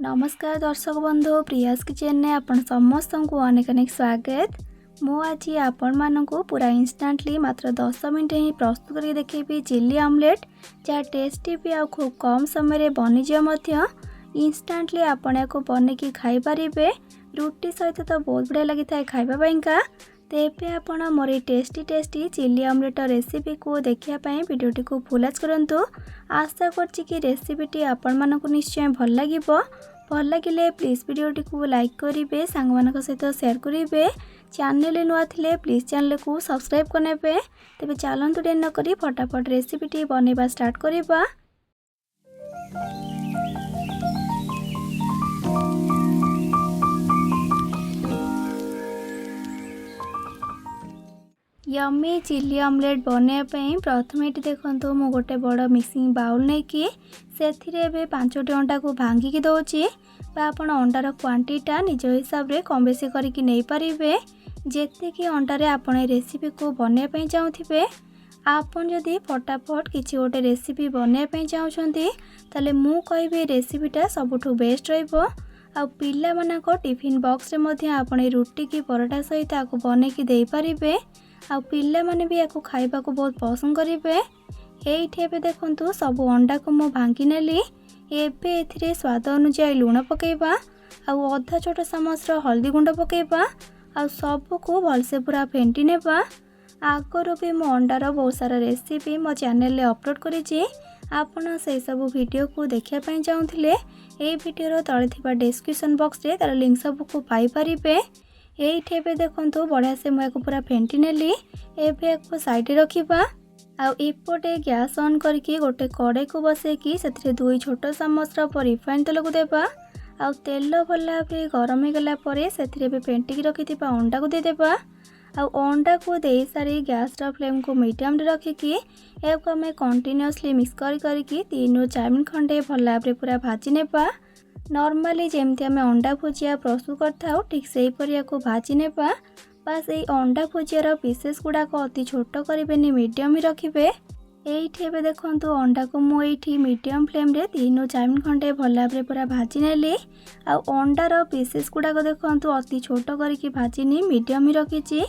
नमस्कार दर्शक बंधु प्रियास किचन ने आपण समस्त को अनेक अनेक स्वागत। मु आज आपण मानक पूरा इंस्टांटली मात्र 10 मिनट ही प्रस्तुत कर देखेबी चिल्ली ऑमलेट जहाँ टेस्टी भी आ खूब कम समय बनीजा। इंस्टांटली आपण को बनैकी खाई पारिबे। रुटी सहित तो बहुत बढ़िया लगी था खाइबा पाइंका। तेबे आपण मोर टेस्टी चिल्ली ऑमलेट रेसिपी को देखापी वीडियोटी को फुलाज करंतु। आशा करछि कि रेसिपीटी आपण मानक निश्चय भल लागिबो। भल लगिले प्लीज वीडियोटी को लाइक करेंगे, सांग मानक सहित शेयर करेंगे। चैनल नुआ थिले प्लीज चैनल को सब्सक्राइब करनेबे। तेबे चलंतु देर न करी फटाफट रेसिपीटी बनैबा स्टार्ट करिबा। यम्मी चिल्ली ऑमलेट बनवाई प्रथम ये देखो मु गोटे बड़ मिक्सिंग बाउल नहीं कि से 5टी अंडा को भांगिकी दौची। आपण अंडार क्वांटीटा निज हिसाब से कम बेसी करके नहीं पारे। जेतिकी अंडार आपण रेसिपी को बनवाई चाहूथे आपन जदि फटाफट किसी गोटे रेसिपी बनवाई चाहते ताले मु कहबी रेसिपीटा सबुठु बेस्ट रहिबो। आ पिला मानक टिफिन बॉक्स रे मध्य आपण रुटी की परोटा सहित आपको बनैकी दे पारिबे। आ पिला माने भी आपको खाइबा को बहुत पसंद करेंगे। ये देखो सब अंडा को मु भांगी नेली। एबे एथिरे स्वाद अनुसार लुण पकेबा आउ अधा छोट चामच हल्दी गुंड पकेबा आ सब को भलसे पूरा फेंटी नेबा। आगर भी मो अंडार बहुत सारा रेसिपी मो चैनल अपलोड करिछि। आपण से सब वीडियो को देखिया पई चाहूथिले ए वीडियो तळे थिबा डिस्क्रिप्शन बॉक्स रे तार लिंक सब को पाई परिबे। ये देखो बढ़िया से मुझे पूरा फेंटी नेली। एबे आपको साइड रखिबा आ एपटे गैस ऑन करके गोटे कड़े को बसैकी से 2 छोट चामच रिफाइन तेल को देबा। आ तेल भल भाव गरम हो गला परे से फेंटिकी रखिथिबा अंडा को देदेबा। आ अंडा को दे सारी गैस फ्लेम को मीडियम रखिकी एक आम कंटिन्यूअसली मिक्स करके 3 ରୁ 4 मिनट खंडे भल भाव पूरा भाजी नेबा। नॉर्मली जेमती आम अंडा भुजिया प्रस्तुत करथाउ ठीक से ही को भाजी नेबा। बास ये अंडा भुजियार पीसेस गुड़ाक अति छोट करें मीडियम ही रखिए। ये देखो अंडा को मुझे मीडियम फ्लेम रे 3 ରୁ 4 मिनट खंडे भल भाव पूरा भाजी नेली। आ अंडार पीसेस गुड़ाक देखो अति छोट करके भाजीनी मीडियम ही रखी।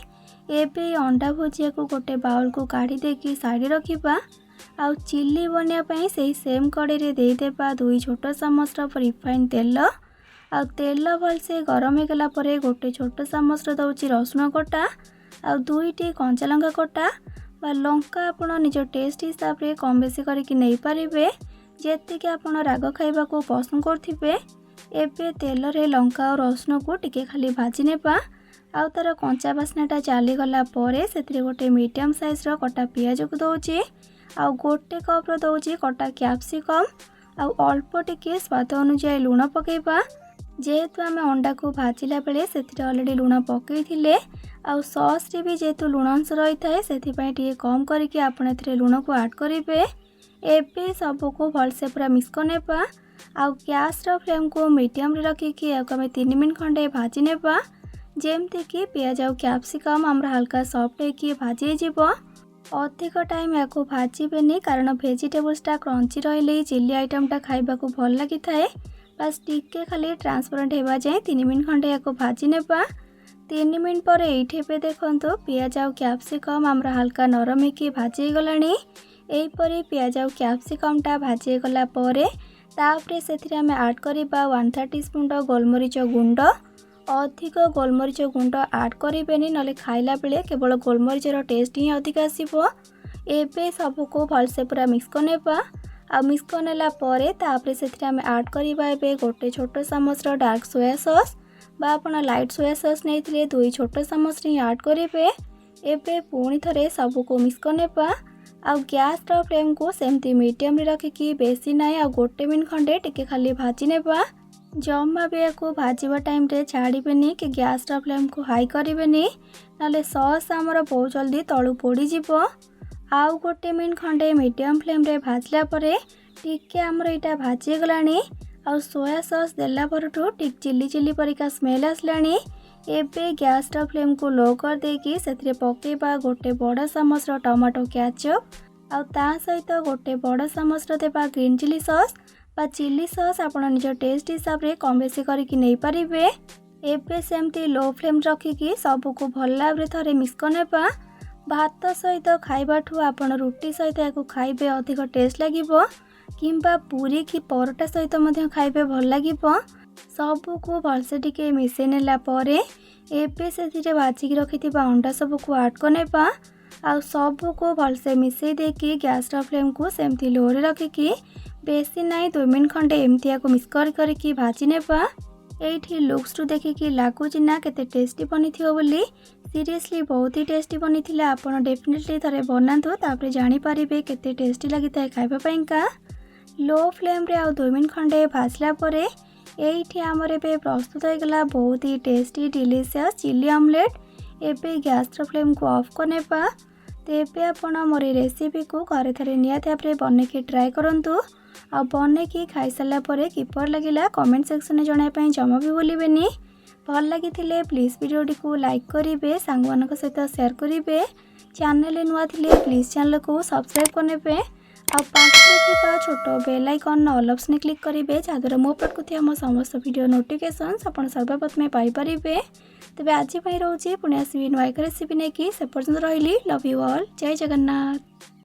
एबे अंडा भुजिया को गोटे बाउल को काढ़ी देकी साइड रखिबा। आउ चिल्ली बनवाई से सेम कड़े रे देदेबा 2 छोट चामच रिफाइन तेल। आ तेल भलसे गरम हो गला परे गोटे छोट चामच दउची रसुण कटा आ 2टी कंचा लंका कटा बा लंका आपण निज टेस्ट हिसाब रे कम बेसी करके नहीं पारिबे। जेतिके आपण राग खाइबा को पसंद करथिबे। एबे तेल रे लंका और रसुण को टिके खाली भाजी नेबा। आउ तार कंचा बास्नाटा चली गला परे सेथिरे गोटे मीडियम साइज रो कटा पियाज को दउची। आउ गोटे कप दउची कटा कैप्सिकम आउ अल्प टिके स्वाद अनुसार लुण पकेबा। जेहेतु आम अंडा को भाजिला बेले से ऑलरेडी लुण पकईथिले आउ सॉस रे भी जेहेतु लुण अंश रही थाए सेथिपई टिके कम करके आपण एथिरे लुण को ऐड करेंगे। एबे सब को भलसे पूरा मिक्स करनेबा। आउ गैस रो फ्लेम को मीडियम रे रखिकी आम 3 मिनट खंडे भाजी नेबा। जेमती कि पियाज आउ कैप्सिकम हमरा हल्का सॉफ्ट होकी भाजी जीवो। अधिक टाइम या भाजबेनि कारण भेजिटेबल्सटा क्रंची रही चिल्ली आइटमटा खाइबा को भल लगी थाए। बस टिके खाली ट्रांसपेरेंट होगा जाए 3 मिनट खंडे या भाजी नेबा। 3 मिनट पर ये देखो पियाज आउ कैप्सिकम हमरा हल्का नरम होकी भाजी गलानी। एहीपरी पियाज आउ कैप्सिकमटा भाजी गला परे तापरे सेथिरे आमे ऐड करिबा 1/3 टीस्पून गोलमरीच गुंड। अधिक गोलमरीच गुंड ऐड करेंगे ना खाइला बेले केवल गोलमरीचर टेस्ट ही अधिक आसो। एबे सबको भलसे पूरा मिक्स करनेबा। आ मिक्स करनेला परे तापरे सेथिरे आमे ऐड करिबा एबे गोटे छोट चामच डार्क सोया सॉस बा आपण लाइट सोया सॉस नहीं 2 छोट चामच ही ऐड करेंगे। एबे पुणी थरे सबको मिक्स करनेबा। आ गैस फ्लेम को सेमती मीडियम रे रखिकी बेसी ना आ गोटे मिनट खंडे टिके खाली भाजी नेबा। जमा भी या भाजवा टाइम रे छाड़बेनि कि गैस फ्लेम को हाई करेंगे ना सॉस आमर बहुत जल्दी तलू पोड़ीजिव। आउ गोटे मिनट खंडे मीडियम फ्लेम रे भाजला परे टिके आमर यहाँ भाजी गलानी। आउ सोया सॉस देला परठू टिक चिल्ली चिल्ली परिका स्मेल आसलानी। एबे गैस फ्लेम को लो कर देकी सेथिरे पकेबा गोटे बड़ चामच टमाटो केचप आउ ता सहित गोटे बड़ चामच देबा ग्रीन चिली सॉस बा चिल्ली सॉस आपण निज टेस्ट हिसाब रे कम बेसी करके नहीं पारिबे। एबे सेमती लो फ्लेम रखिकी सबको भल भाव थे मिक्स करनेबा। भात सहित खाइबाठू आपण रुटी सहित या खाइबे अधिक टेस्ट लगिबो किंबा पूरी की परोटा सहित मध्य खाइबे भल लगिबो। सबको भलसे टिके मिसै नेला परे एबे से भाजिकी रखिथिबा अंडा सबको ऐड करनेबा। आ सबको भलसे मिसै देकी गैस फ्लेम को सेमती लो रे रखिकी बेसी नाई 2 मिनट खंडे एमती या मिक्स करके भाजी नेबा। एठी लुक्स रु देखिकी लागुच ना केते टेस्टी बनी थियो बोली। सीरियसली बहुत ही टेस्टी बनी थिला। आपण डेफिनेटली थरे बनातु तापरे जानि पारिबे केते टेस्टी लागि थाए खाइबा पइका। लो फ्लेम रे आ 2 मिनट खंडे भाजला परे एठी हमर एबे प्रस्तुत हो गला बहुत ही टेस्टी डिलीशियस चिल्ली ऑमलेट। एबे गैस फ्लेम को ऑफ करनेबा। तेबे आपण मोर रेसिपी को घरे थरे नियात भाबरे बनेकी ट्राए करंतु। आ बनेकी खाई सारा परे किपर लगिला कमेंट सेक्शन में जणाया पई जमा भी भूलिबेनी। भल लगी प्लीज वीडियोटी को लाइक करेंगे, सांग सहित शेयर करेंगे। चैनल नुआ थिले प्लीज चैनल को सब्सक्राइब करने आ पाखे छोट bell icon all option click करेंगे जहाँद्वारा मो अपलोड करथिबा मो समस्त वीडियो नोटिफिकेशंस आपण सर्वप्रथमे पाई परिबे। तेबे आज पई रहउची पुणी आसीबी नुआ एक रेसिपी नेकी से पर्यंत रहिली। Love you all. जय जगन्नाथ।